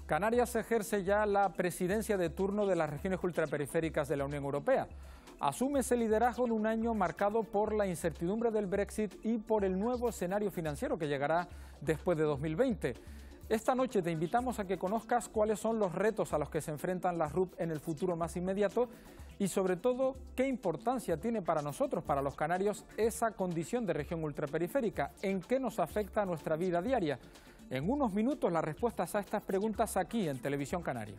Canarias ejerce ya la presidencia de turno de las regiones ultraperiféricas de la Unión Europea. Asume ese liderazgo en un año marcado por la incertidumbre del Brexit y por el nuevo escenario financiero que llegará después de 2020. Esta noche te invitamos a que conozcas cuáles son los retos a los que se enfrentan las RUP en el futuro más inmediato y sobre todo qué importancia tiene para nosotros, para los canarios, esa condición de región ultraperiférica, en qué nos afecta a nuestra vida diaria. En unos minutos las respuestas a estas preguntas aquí en Televisión Canaria.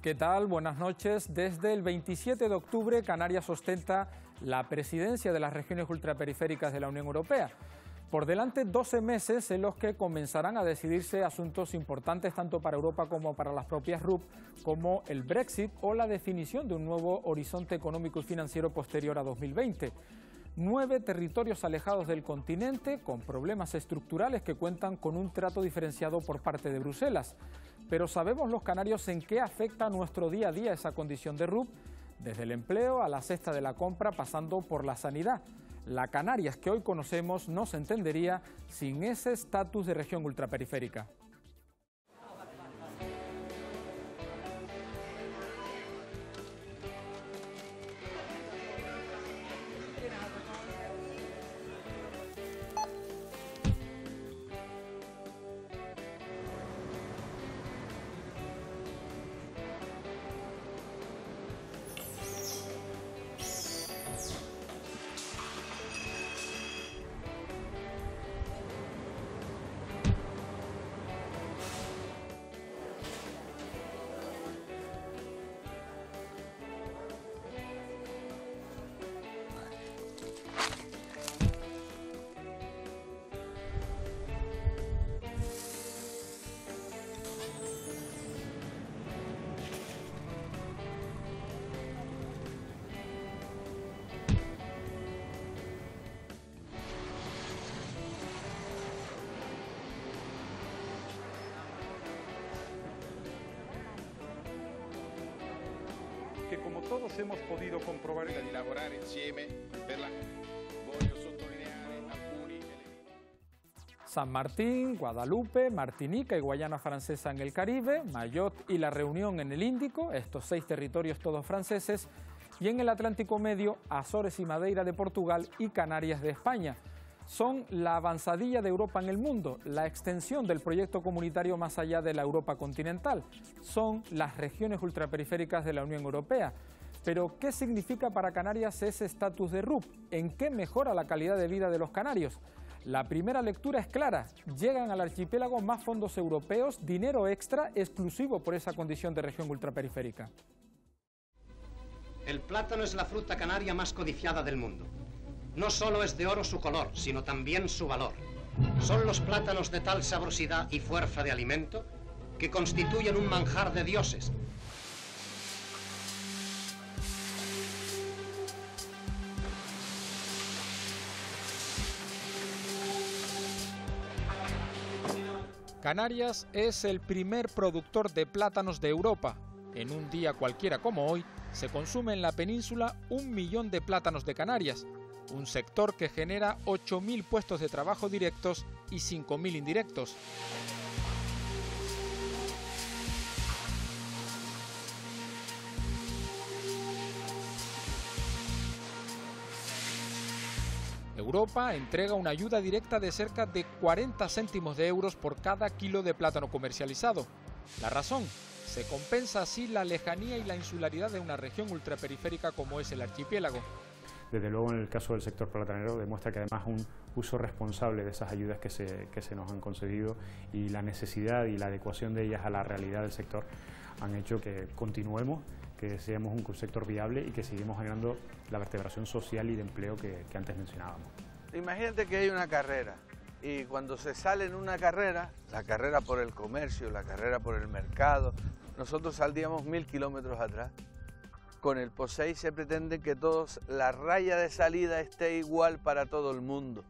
¿Qué tal? Buenas noches. Desde el 27 de octubre, Canarias ostenta la presidencia de las regiones ultraperiféricas de la Unión Europea. Por delante 12 meses en los que comenzarán a decidirse asuntos importantes tanto para Europa como para las propias RUP, como el Brexit o la definición de un nuevo horizonte económico y financiero posterior a 2020. 9 territorios alejados del continente con problemas estructurales que cuentan con un trato diferenciado por parte de Bruselas. Pero ¿sabemos los canarios en qué afecta a nuestro día a día esa condición de RUP? Desde el empleo a la cesta de la compra, pasando por la sanidad. La Canarias que hoy conocemos no se entendería sin ese estatus de región ultraperiférica. Que como todos hemos podido comprobar di lavorare insieme per la voglio sottolineare alcuni elementi. San Martín, Guadalupe, Martinica y Guayana Francesa en el Caribe, Mayotte y La Reunión en el Índico, estos 6 territorios todos franceses, y en el Atlántico Medio, Azores y Madeira de Portugal y Canarias de España. Son la avanzadilla de Europa en el mundo, la extensión del proyecto comunitario más allá de la Europa continental. Son las regiones ultraperiféricas de la Unión Europea. Pero, ¿qué significa para Canarias ese estatus de RUP? ¿En qué mejora la calidad de vida de los canarios? La primera lectura es clara. Llegan al archipiélago más fondos europeos, dinero extra exclusivo por esa condición de región ultraperiférica. El plátano es la fruta canaria más codiciada del mundo. No solo es de oro su color, sino también su valor. Son los plátanos de tal sabrosidad y fuerza de alimento que constituyen un manjar de dioses. Canarias es el primer productor de plátanos de Europa. En un día cualquiera como hoy, se consume en la península 1 millón de plátanos de Canarias. Un sector que genera 8.000 puestos de trabajo directos y 5.000 indirectos. Europa entrega una ayuda directa de cerca de 40 céntimos de euros por cada kilo de plátano comercializado. La razón, se compensa así la lejanía y la insularidad de una región ultraperiférica como es el archipiélago. Desde luego, en el caso del sector platanero, demuestra que además un uso responsable de esas ayudas que se nos han concedido y la necesidad y la adecuación de ellas a la realidad del sector han hecho que continuemos, que seamos un sector viable y que seguimos generando la vertebración social y de empleo que antes mencionábamos. Imagínate que hay una carrera y cuando se sale en una carrera, la carrera por el comercio, la carrera por el mercado, nosotros saldríamos 1000 kilómetros atrás. Con el POSEI se pretende que la raya de salida esté igual para todo el mundo.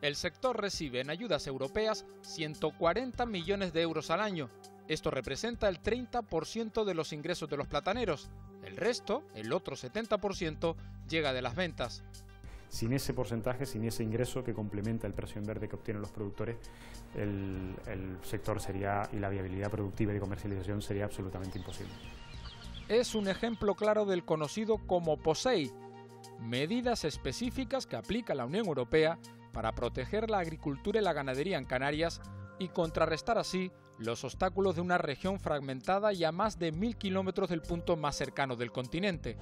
El sector recibe en ayudas europeas 140 millones de euros al año. Esto representa el 30% de los ingresos de los plataneros. El resto, el otro 70%, llega de las ventas. Sin ese porcentaje, sin ese ingreso que complementa el precio en verde que obtienen los productores, el sector sería, y la viabilidad productiva y de comercialización sería absolutamente imposible. Es un ejemplo claro del conocido como POSEI, medidas específicas que aplica la Unión Europea para proteger la agricultura y la ganadería en Canarias y contrarrestar así los obstáculos de una región fragmentada y a más de 1000 kilómetros del punto más cercano del continente.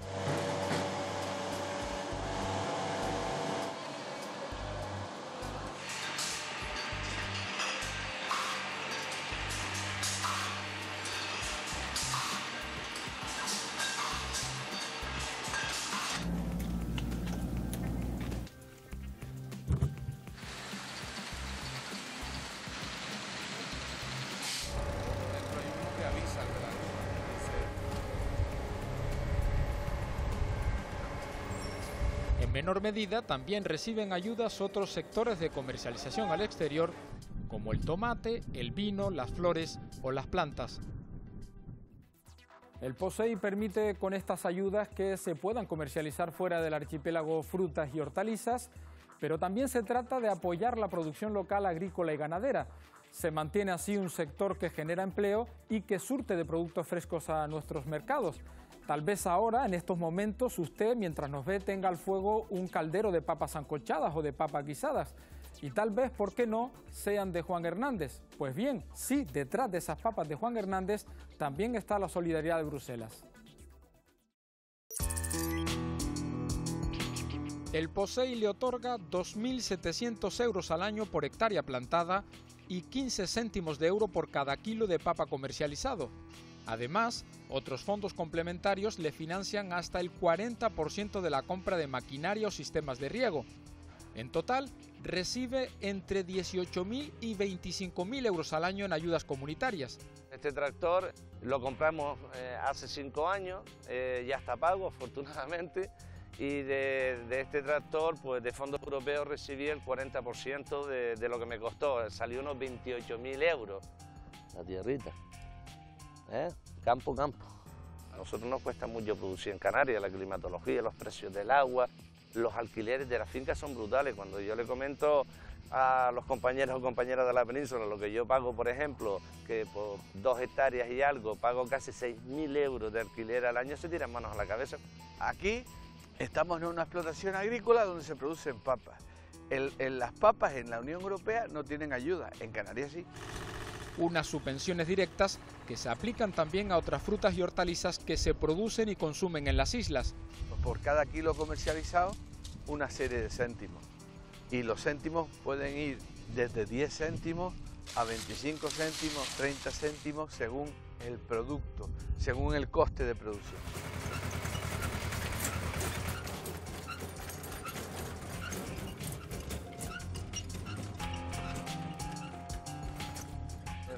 En menor medida también reciben ayudas otros sectores de comercialización al exterior, como el tomate, el vino, las flores o las plantas. El POSEI permite con estas ayudas que se puedan comercializar fuera del archipiélago frutas y hortalizas, pero también se trata de apoyar la producción local agrícola y ganadera. Se mantiene así un sector que genera empleo y que surte de productos frescos a nuestros mercados. Tal vez ahora, en estos momentos, usted, mientras nos ve, tenga al fuego un caldero de papas sancochadas o de papas guisadas. Y tal vez, ¿por qué no?, sean de Juan Hernández. Pues bien, sí, detrás de esas papas de Juan Hernández también está la solidaridad de Bruselas. El POSEI le otorga 2.700 euros al año por hectárea plantada y 15 céntimos de euro por cada kilo de papa comercializado. Además, otros fondos complementarios le financian hasta el 40% de la compra de maquinaria o sistemas de riego. En total, recibe entre 18.000 y 25.000 euros al año en ayudas comunitarias. Este tractor lo compramos hace 5 años, ya está pago afortunadamente, y de este tractor, pues de fondos europeos recibí el 40% de lo que me costó, salió unos 28.000 euros la tierrita. Campo. A nosotros nos cuesta mucho producir en Canarias, la climatología, los precios del agua, los alquileres de las fincas son brutales. Cuando yo le comento a los compañeros o compañeras de la península lo que yo pago, por ejemplo, que por 2 hectáreas y algo pago casi 6.000 euros de alquiler al año, se tiran manos a la cabeza. Aquí estamos en una explotación agrícola donde se producen papas. Las papas en la Unión Europea no tienen ayuda, en Canarias sí. Unas subvenciones directas que se aplican también a otras frutas y hortalizas que se producen y consumen en las islas. Por cada kilo comercializado, una serie de céntimos. Y los céntimos pueden ir desde 10 céntimos a 25 céntimos, 30 céntimos, según el producto, según el coste de producción.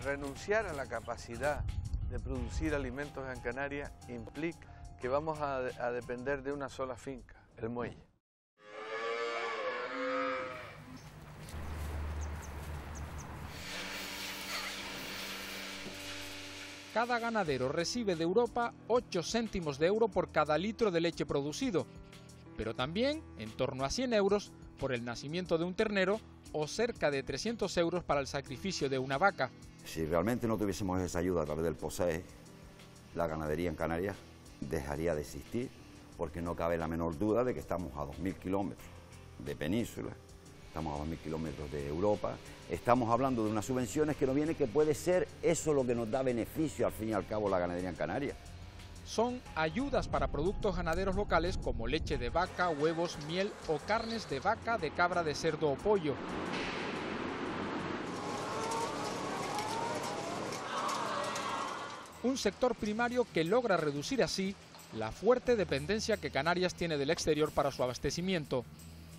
Renunciar a la capacidad de producir alimentos en Canarias implica que vamos a depender de una sola finca, el muelle. Cada ganadero recibe de Europa 8 céntimos de euro por cada litro de leche producido, pero también en torno a 100 euros por el nacimiento de un ternero o cerca de 300 euros para el sacrificio de una vaca. Si realmente no tuviésemos esa ayuda a través del POSEI, la ganadería en Canarias dejaría de existir, porque no cabe la menor duda de que estamos a 2.000 kilómetros de península, estamos a 2.000 kilómetros de Europa, estamos hablando de unas subvenciones que no vienen, que puede ser eso lo que nos da beneficio al fin y al cabo la ganadería en Canarias. Son ayudas para productos ganaderos locales como leche de vaca, huevos, miel o carnes de vaca, de cabra, de cerdo o pollo. Un sector primario que logra reducir así la fuerte dependencia que Canarias tiene del exterior para su abastecimiento.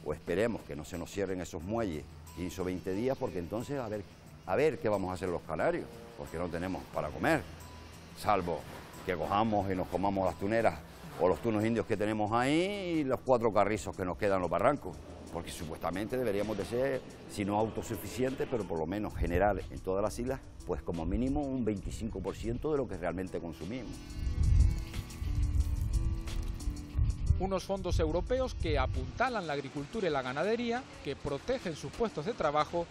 O esperemos que no se nos cierren esos muelles 15 o 20 días, porque entonces a ver qué vamos a hacer los canarios, porque no tenemos para comer, salvo que cojamos y nos comamos las tuneras o los tunos indios que tenemos ahí y los 4 carrizos que nos quedan en los barrancos. porque supuestamente deberíamos de ser, si no autosuficientes, pero por lo menos generar en todas las islas, pues como mínimo un 25% de lo que realmente consumimos. Unos fondos europeos que apuntalan la agricultura y la ganadería, que protegen sus puestos de trabajo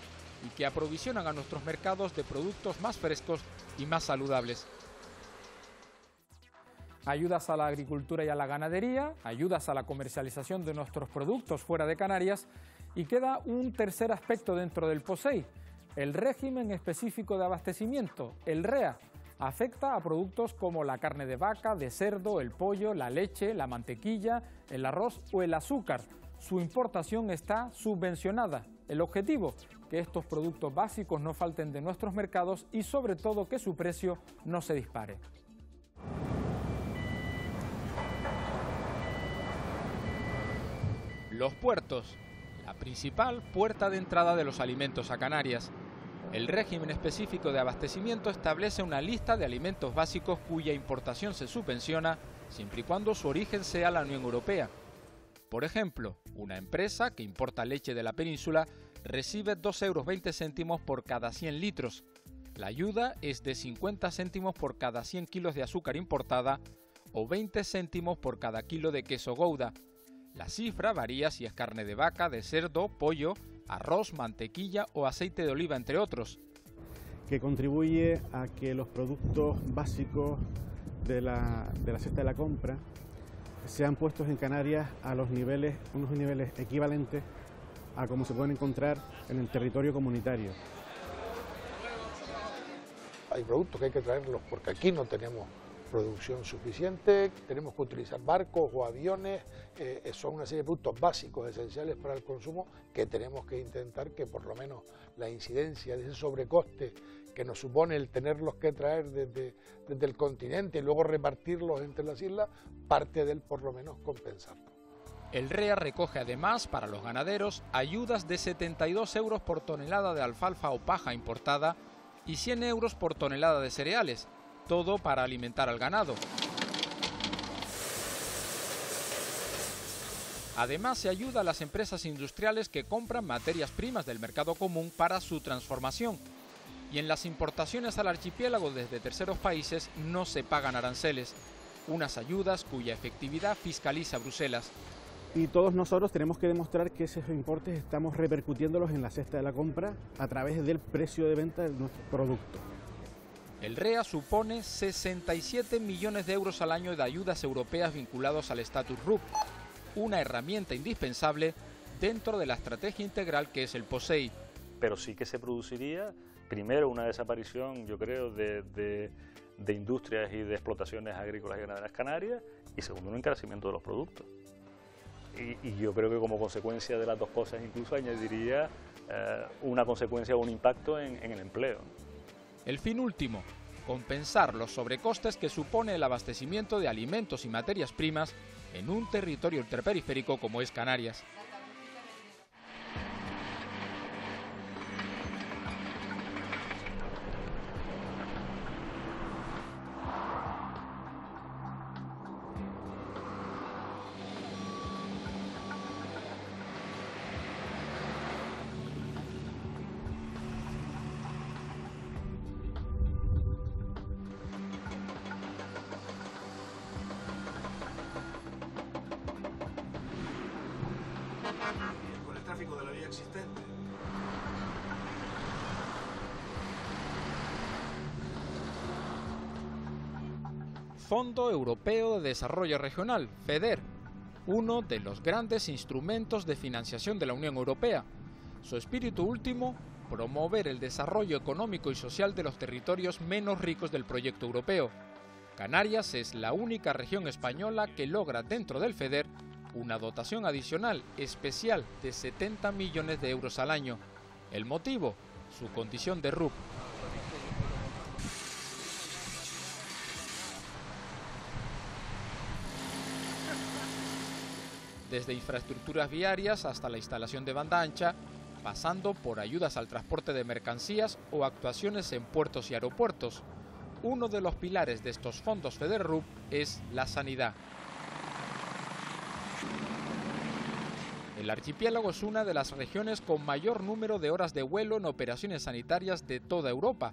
y que aprovisionan a nuestros mercados de productos más frescos y más saludables. Ayudas a la agricultura y a la ganadería, ayudas a la comercialización de nuestros productos fuera de Canarias, y queda un tercer aspecto dentro del POSEI, el régimen específico de abastecimiento, el REA. Afecta a productos como la carne de vaca, de cerdo, el pollo, la leche, la mantequilla, el arroz o el azúcar. Su importación está subvencionada. El objetivo, que estos productos básicos no falten de nuestros mercados y sobre todo que su precio no se dispare. Los puertos, la principal puerta de entrada de los alimentos a Canarias. El régimen específico de abastecimiento establece una lista de alimentos básicos cuya importación se subvenciona siempre y cuando su origen sea la Unión Europea. Por ejemplo, una empresa que importa leche de la península recibe 2,20 € por cada 100 litros. La ayuda es de 50 céntimos por cada 100 kilos de azúcar importada o 20 céntimos por cada kilo de queso Gouda. La cifra varía si es carne de vaca, de cerdo, pollo, arroz, mantequilla o aceite de oliva, entre otros. Que contribuye a que los productos básicos de la cesta de la compra sean puestos en Canarias a unos niveles equivalentes a como se pueden encontrar en el territorio comunitario. Hay productos que hay que traerlos porque aquí no tenemos producción suficiente, tenemos que utilizar barcos o aviones, son una serie de productos básicos esenciales para el consumo que tenemos que intentar que por lo menos la incidencia de ese sobrecoste que nos supone el tenerlos que traer desde el continente y luego repartirlos entre las islas, parte de él por lo menos compensarlo. El REA recoge además para los ganaderos ayudas de 72 € por tonelada de alfalfa o paja importada y 100 € por tonelada de cereales, todo para alimentar al ganado. Además, se ayuda a las empresas industriales que compran materias primas del mercado común para su transformación. Y en las importaciones al archipiélago desde terceros países no se pagan aranceles, unas ayudas cuya efectividad fiscaliza Bruselas. Y todos nosotros tenemos que demostrar que esos importes estamos repercutiéndolos en la cesta de la compra a través del precio de venta de nuestros productos. El REA supone 67 millones de € al año de ayudas europeas vinculados al Status RUP, una herramienta indispensable dentro de la estrategia integral que es el POSEI. Pero sí que se produciría, primero, una desaparición, yo creo, de industrias y de explotaciones agrícolas y ganaderas canarias, y segundo, un encarecimiento de los productos. Y yo creo que como consecuencia de las dos cosas incluso añadiría una consecuencia o un impacto en el empleo. El fin último, compensar los sobrecostes que supone el abastecimiento de alimentos y materias primas en un territorio ultraperiférico como es Canarias. Con el tráfico de la vía existente. Fondo Europeo de Desarrollo Regional, FEDER, uno de los grandes instrumentos de financiación de la Unión Europea. Su espíritu último, promover el desarrollo económico y social de los territorios menos ricos del proyecto europeo. Canarias es la única región española que logra dentro del FEDER una dotación adicional especial de 70 millones de € al año. El motivo, su condición de RUP. Desde infraestructuras viarias hasta la instalación de banda ancha, pasando por ayudas al transporte de mercancías o actuaciones en puertos y aeropuertos. Uno de los pilares de estos fondos FEDER-RUP es la sanidad. El archipiélago es una de las regiones con mayor número de horas de vuelo en operaciones sanitarias de toda Europa.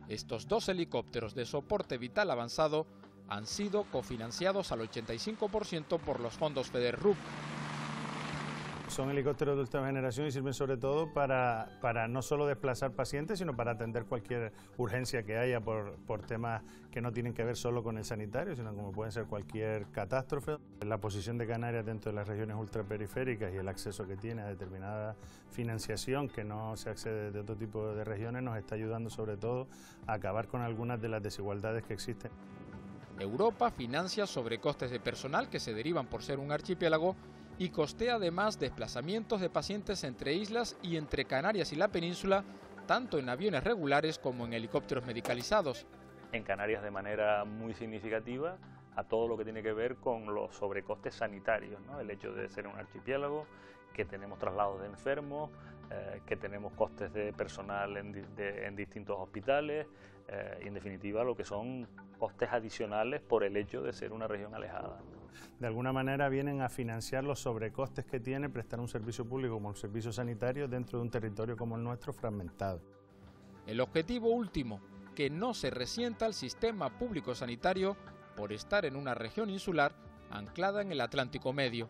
Estos 2 helicópteros de soporte vital avanzado han sido cofinanciados al 85% por los fondos FEDER-RUP. Son helicópteros de última generación y sirven sobre todo para no solo desplazar pacientes, sino para atender cualquier urgencia que haya por temas que no tienen que ver solo con el sanitario, sino como pueden ser cualquier catástrofe. La posición de Canarias dentro de las regiones ultraperiféricas y el acceso que tiene a determinada financiación que no se accede de otro tipo de regiones nos está ayudando sobre todo a acabar con algunas de las desigualdades que existen. Europa financia sobrecostes de personal que se derivan por ser un archipiélago y costea además desplazamientos de pacientes entre islas y entre Canarias y la península, tanto en aviones regulares como en helicópteros medicalizados. En Canarias de manera muy significativa a todo lo que tiene que ver con los sobrecostes sanitarios, ¿no? El hecho de ser un archipiélago, que tenemos traslados de enfermos, que tenemos costes de personal en distintos hospitales, y en definitiva lo que son costes adicionales por el hecho de ser una región alejada. De alguna manera vienen a financiar los sobrecostes que tiene prestar un servicio público como el servicio sanitario dentro de un territorio como el nuestro fragmentado. El objetivo último, que no se resienta el sistema público sanitario por estar en una región insular anclada en el Atlántico Medio.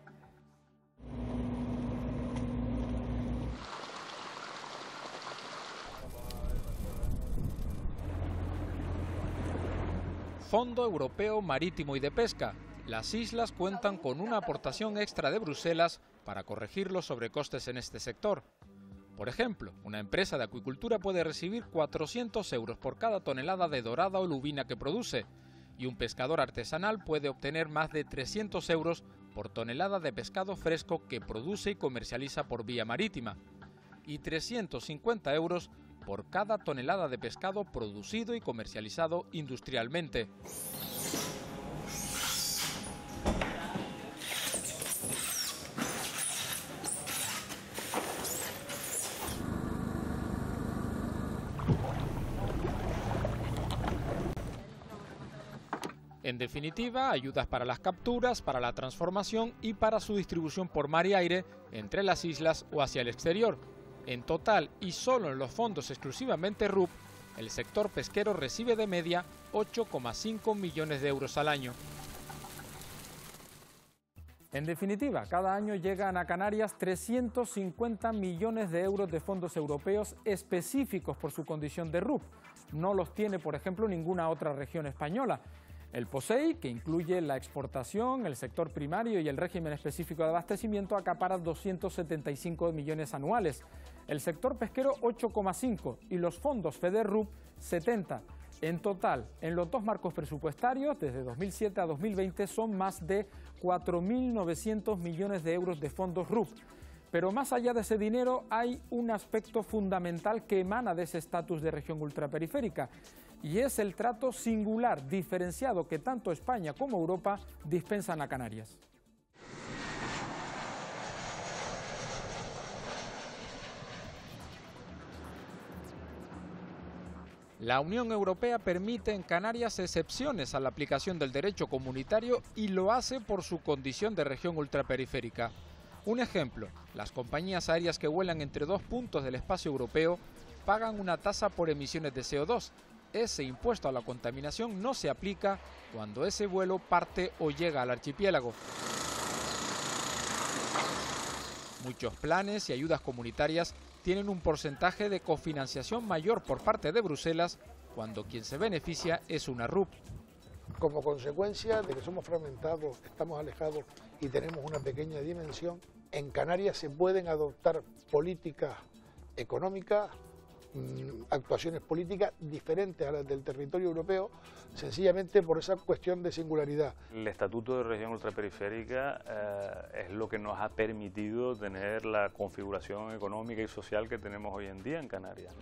Fondo Europeo Marítimo y de Pesca. Las islas cuentan con una aportación extra de Bruselas para corregir los sobrecostes en este sector. Por ejemplo, una empresa de acuicultura puede recibir 400 euros por cada tonelada de dorada o lubina que produce, y un pescador artesanal puede obtener más de 300 euros por tonelada de pescado fresco que produce y comercializa por vía marítima, y 350 euros por cada tonelada de pescado producido y comercializado industrialmente. En definitiva, ayudas para las capturas, para la transformación y para su distribución por mar y aire entre las islas o hacia el exterior. En total, y solo en los fondos exclusivamente RUP, el sector pesquero recibe de media 8,5 millones de euros al año. En definitiva, cada año llegan a Canarias 350 millones de euros de fondos europeos específicos por su condición de RUP. No los tiene, por ejemplo, ninguna otra región española. El POSEI, que incluye la exportación, el sector primario y el régimen específico de abastecimiento, acapara 275 millones anuales. El sector pesquero 8,5 y los fondos FEDER-RUP 70. En total, en los 2 marcos presupuestarios, desde 2007 a 2020, son más de 4.900 millones de euros de fondos RUP. Pero más allá de ese dinero hay un aspecto fundamental que emana de ese estatus de región ultraperiférica, y es el trato singular, diferenciado que tanto España como Europa dispensan a Canarias. La Unión Europea permite en Canarias excepciones a la aplicación del derecho comunitario y lo hace por su condición de región ultraperiférica. Un ejemplo, las compañías aéreas que vuelan entre 2 puntos del espacio europeo pagan una tasa por emisiones de CO2. Ese impuesto a la contaminación no se aplica cuando ese vuelo parte o llega al archipiélago. Muchos planes y ayudas comunitarias tienen un porcentaje de cofinanciación mayor por parte de Bruselas cuando quien se beneficia es una RUP. Como consecuencia de que somos fragmentados, estamos alejados y tenemos una pequeña dimensión, en Canarias se pueden adoptar políticas económicas, actuaciones políticas diferentes a las del territorio europeo, sencillamente por esa cuestión de singularidad. El Estatuto de Región Ultraperiférica es lo que nos ha permitido tener la configuración económica y social que tenemos hoy en día en Canarias.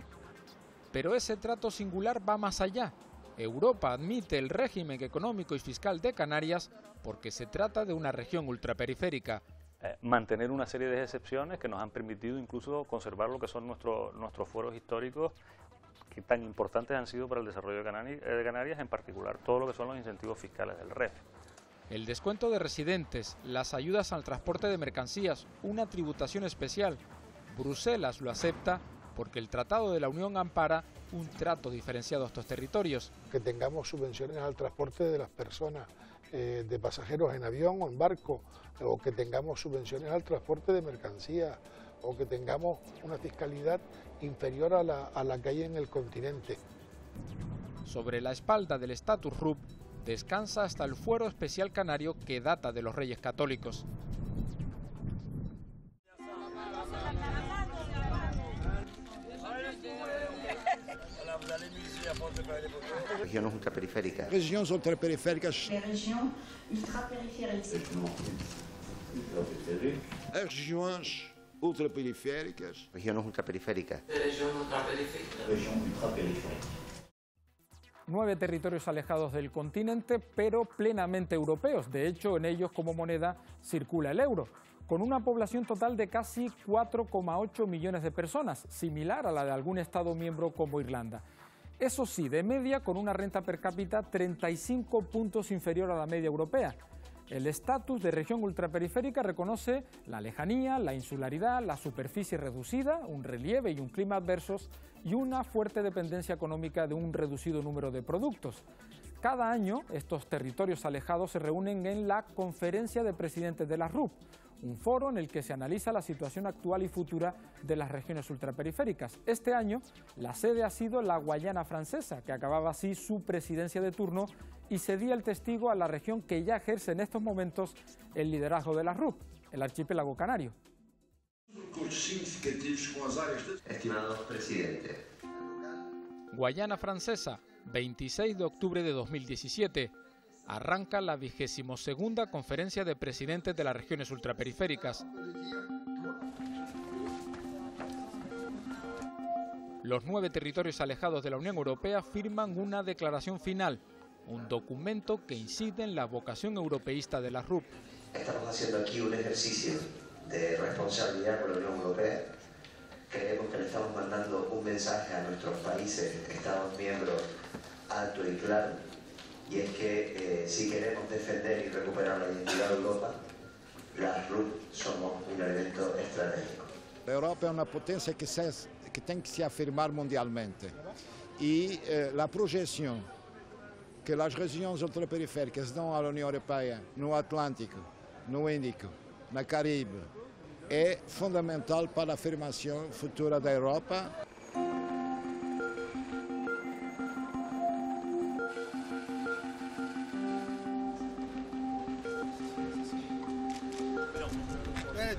Pero ese trato singular va más allá. Europa admite el régimen económico y fiscal de Canarias porque se trata de una región ultraperiférica. Mantener una serie de excepciones que nos han permitido incluso conservar lo que son nuestros fueros históricos, que tan importantes han sido para el desarrollo de Canarias, en particular todo lo que son los incentivos fiscales del REF. El descuento de residentes, las ayudas al transporte de mercancías, una tributación especial. Bruselas lo acepta porque el Tratado de la Unión ampara un trato diferenciado a estos territorios. Que tengamos subvenciones al transporte de las personas, de pasajeros en avión o en barco, o que tengamos subvenciones al transporte de mercancías, o que tengamos una fiscalidad inferior a la que hay en el continente. Sobre la espalda del Status RUP descansa hasta el fuero especial canario que data de los Reyes Católicos. Regiones ultraperiféricas. Regiones ultraperiféricas. Regiões ultraperiféricas. Regiones ultraperiféricas. 9 territorios alejados del continente, pero plenamente europeos. De hecho, en ellos como moneda circula el euro, con una población total de casi 4,8 millones de personas, similar a la de algún Estado miembro como Irlanda. Eso sí, de media con una renta per cápita 35 puntos inferior a la media europea. El estatus de región ultraperiférica reconoce la lejanía, la insularidad, la superficie reducida, un relieve y un clima adversos y una fuerte dependencia económica de un reducido número de productos. Cada año estos territorios alejados se reúnen en la Conferencia de Presidentes de la RUP, un foro en el que se analiza la situación actual y futura de las regiones ultraperiféricas. Este año la sede ha sido la Guayana Francesa, que acababa así su presidencia de turno y cedía el testigo a la región que ya ejerce en estos momentos el liderazgo de la RUP, el archipiélago canario. Estimados presidentes. Guayana Francesa, 26 de octubre de 2017. Arranca la 22ª Conferencia de Presidentes de las Regiones Ultraperiféricas. Los 9 territorios alejados de la Unión Europea firman una declaración final, un documento que incide en la vocación europeísta de la RUP. Estamos haciendo aquí un ejercicio de responsabilidad con la Unión Europea. Creemos que le estamos mandando un mensaje a nuestros países, Estados miembros, alto y claro, y es que si queremos defender y recuperar la identidad de Europa, las RUP somos un elemento estratégico. A Europa é uma potência que tem que se afirmar mundialmente e a projeção que as regiões ultraperiféricas dão à União Europeia no Atlântico, no Índico, na Caribe é fundamental para a afirmação futura da Europa.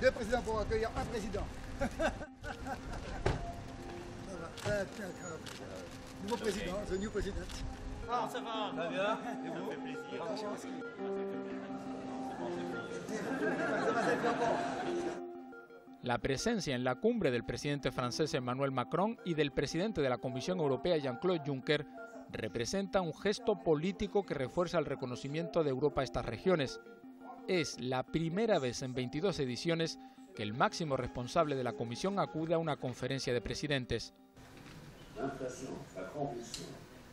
Deux présidents pour accueillir un président. Nouveau président, the new president. Ah, ça va. Ça va bien. Et vous? Ça fait plaisir. La presencia en la cumbre del presidente francés Emmanuel Macron y del presidente de la Comisión Europea Jean-Claude Juncker representa un gesto político que refuerza el reconocimiento de Europa a estas regiones. Es la primera vez en 22 ediciones que el máximo responsable de la Comisión acude a una conferencia de presidentes.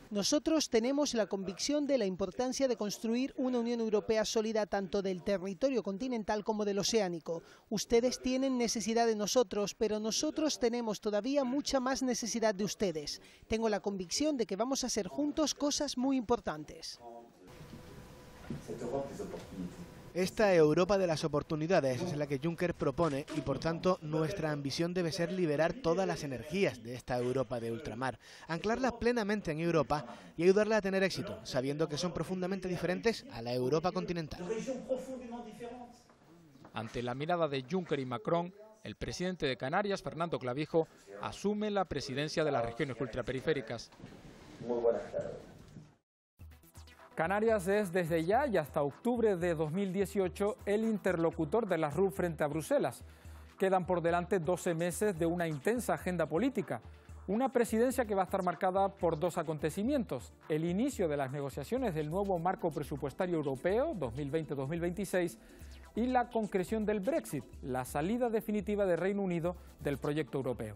Nosotros tenemos la convicción de la importancia de construir una Unión Europea sólida tanto del territorio continental como del oceánico. Ustedes tienen necesidad de nosotros, pero nosotros tenemos todavía mucha más necesidad de ustedes. Tengo la convicción de que vamos a hacer juntos cosas muy importantes. Esta Europa de las oportunidades es la que Juncker propone y por tanto nuestra ambición debe ser liberar todas las energías de esta Europa de ultramar, anclarlas plenamente en Europa y ayudarla a tener éxito, sabiendo que son profundamente diferentes a la Europa continental. Ante la mirada de Juncker y Macron, el presidente de Canarias, Fernando Clavijo, asume la presidencia de las regiones ultraperiféricas. Muy buenas tardes. Canarias es desde ya y hasta octubre de 2018 el interlocutor de la RUP frente a Bruselas. Quedan por delante 12 meses de una intensa agenda política. Una presidencia que va a estar marcada por 2 acontecimientos: el inicio de las negociaciones del nuevo marco presupuestario europeo 2020-2026 y la concreción del Brexit, la salida definitiva del Reino Unido del proyecto europeo.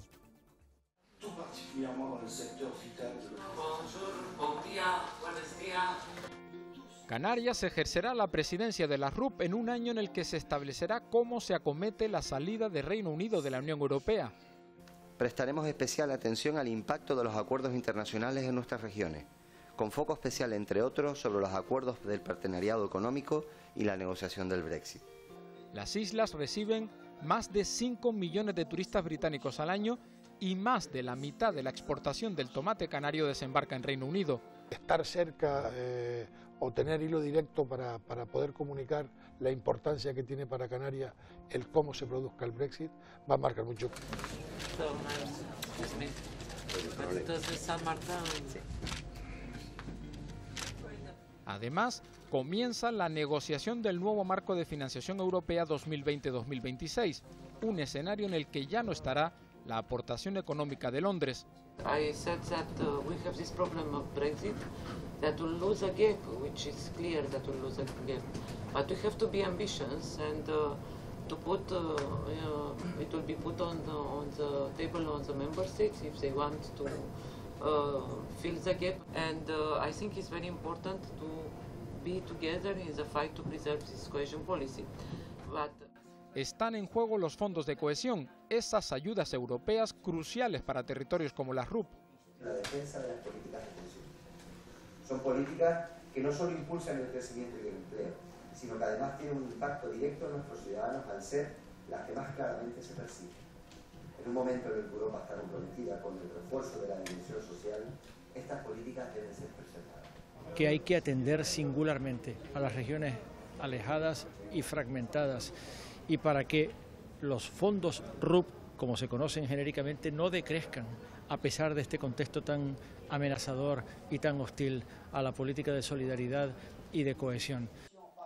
Canarias ejercerá la presidencia de la RUP en un año en el que se establecerá cómo se acomete la salida del Reino Unido de la Unión Europea. Prestaremos especial atención al impacto de los acuerdos internacionales en nuestras regiones, con foco especial, entre otros, sobre los acuerdos del partenariado económico y la negociación del Brexit. Las islas reciben más de 5 millones de turistas británicos al año y más de la mitad de la exportación del tomate canario desembarca en Reino Unido. Estar cerca o tener hilo directo para poder comunicar la importancia que tiene para Canarias el cómo se produzca el Brexit va a marcar mucho. Además, comienza la negociación del nuevo marco de financiación europea 2020-2026, un escenario en el que ya no estará la aportación económica de Londres. I said that we have this problem of Brexit, that will lose a gap, which is clear that will lose a gap. But we have to be ambitious and to put, it will be put on the table on the member states if they want to fill the gap. And I think it's very important to be together in the fight to preserve this cohesion policy. But están en juego los fondos de cohesión, esas ayudas europeas cruciales para territorios como la RUP. La defensa de las políticas de cohesión. Son políticas que no solo impulsan el crecimiento y el empleo, sino que además tienen un impacto directo en nuestros ciudadanos al ser las que más claramente se perciben. En un momento en el que Europa está comprometida con el refuerzo de la dimensión social, estas políticas deben ser preservadas. Que hay que atender singularmente a las regiones alejadas y fragmentadas, y para que los fondos RUP, como se conocen genéricamente, no decrezcan a pesar de este contexto tan amenazador y tan hostil a la política de solidaridad y de cohesión.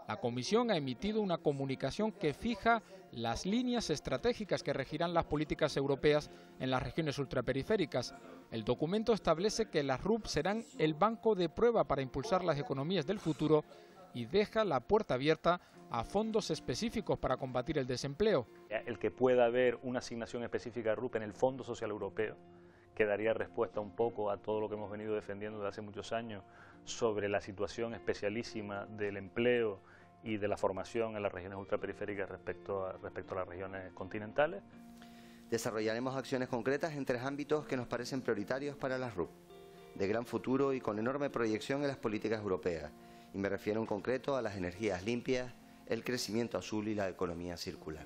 La Comisión ha emitido una comunicación que fija las líneas estratégicas que regirán las políticas europeas en las regiones ultraperiféricas. El documento establece que las RUP serán el banco de prueba para impulsar las economías del futuro y deja la puerta abierta a fondos específicos para combatir el desempleo. El que pueda haber una asignación específica a RUP en el Fondo Social Europeo, que daría respuesta un poco a todo lo que hemos venido defendiendo desde hace muchos años sobre la situación especialísima del empleo y de la formación en las regiones ultraperiféricas respecto a las regiones continentales. Desarrollaremos acciones concretas en 3 ámbitos que nos parecen prioritarios para las RUP, de gran futuro y con enorme proyección en las políticas europeas, y me refiero en concreto a las energías limpias, el crecimiento azul y la economía circular.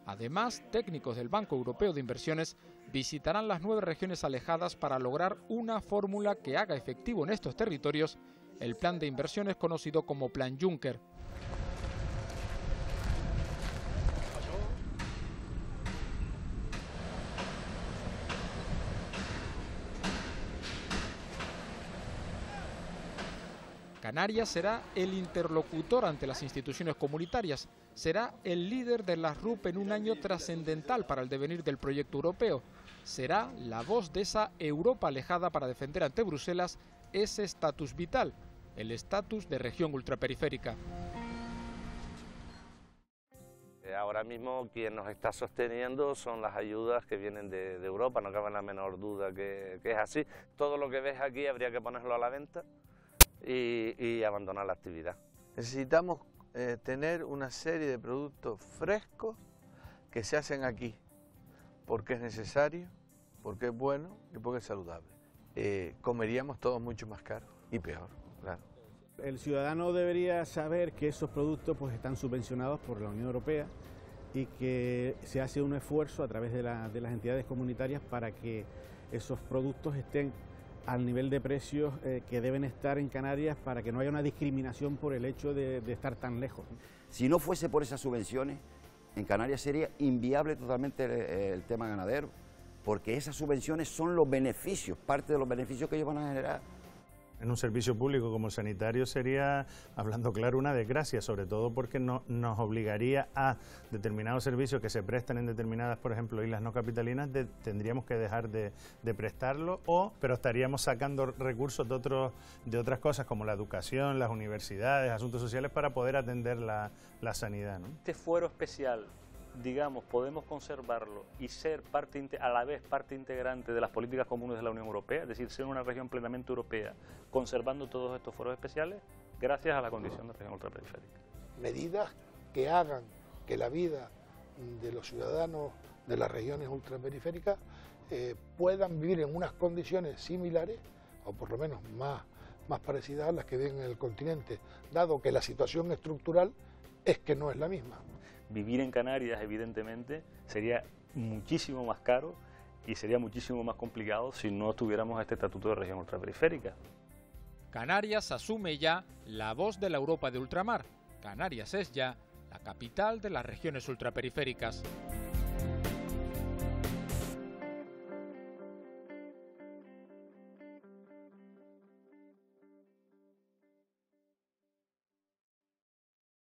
Además, técnicos del Banco Europeo de Inversiones visitarán las 9 regiones alejadas para lograr una fórmula que haga efectivo en estos territorios el plan de inversiones conocido como Plan Juncker. Canarias será el interlocutor ante las instituciones comunitarias, será el líder de las RUP en un año trascendental para el devenir del proyecto europeo, será la voz de esa Europa alejada para defender ante Bruselas ese estatus vital, el estatus de región ultraperiférica. Ahora mismo quien nos está sosteniendo son las ayudas que vienen de Europa, no cabe la menor duda que es así. Todo lo que ves aquí habría que ponerlo a la venta y abandonar la actividad. Necesitamos tener una serie de productos frescos que se hacen aquí, porque es necesario, porque es bueno y porque es saludable. Comeríamos todos mucho más caro y peor, claro. El ciudadano debería saber que esos productos pues, están subvencionados por la Unión Europea y que se hace un esfuerzo a través de las entidades comunitarias para que esos productos estén al nivel de precios que deben estar en Canarias para que no haya una discriminación por el hecho de estar tan lejos. Si no fuese por esas subvenciones, en Canarias sería inviable totalmente el tema ganadero, porque esas subvenciones son los beneficios, parte de los beneficios que ellos van a generar. En un servicio público como el sanitario sería, hablando claro, una desgracia, sobre todo porque nos obligaría a determinados servicios que se prestan en determinadas, por ejemplo, islas no capitalinas, tendríamos que dejar de prestarlo, pero estaríamos sacando recursos de otras cosas como la educación, las universidades, asuntos sociales para poder atender la sanidad, ¿no? Este fuero especial, digamos, podemos conservarlo y ser a la vez parte integrante de las políticas comunes de la Unión Europea, es decir, ser una región plenamente europea, conservando todos estos foros especiales. gracias a la condición de región ultraperiférica. Medidas que hagan que la vida de los ciudadanos de las regiones ultraperiféricas puedan vivir en unas condiciones similares, o por lo menos más parecidas a las que viven en el continente, dado que la situación estructural es que no es la misma. Vivir en Canarias, evidentemente, sería muchísimo más caro y sería muchísimo más complicado si no tuviéramos este estatuto de región ultraperiférica. Canarias asume ya la voz de la Europa de ultramar. Canarias es ya la capital de las regiones ultraperiféricas.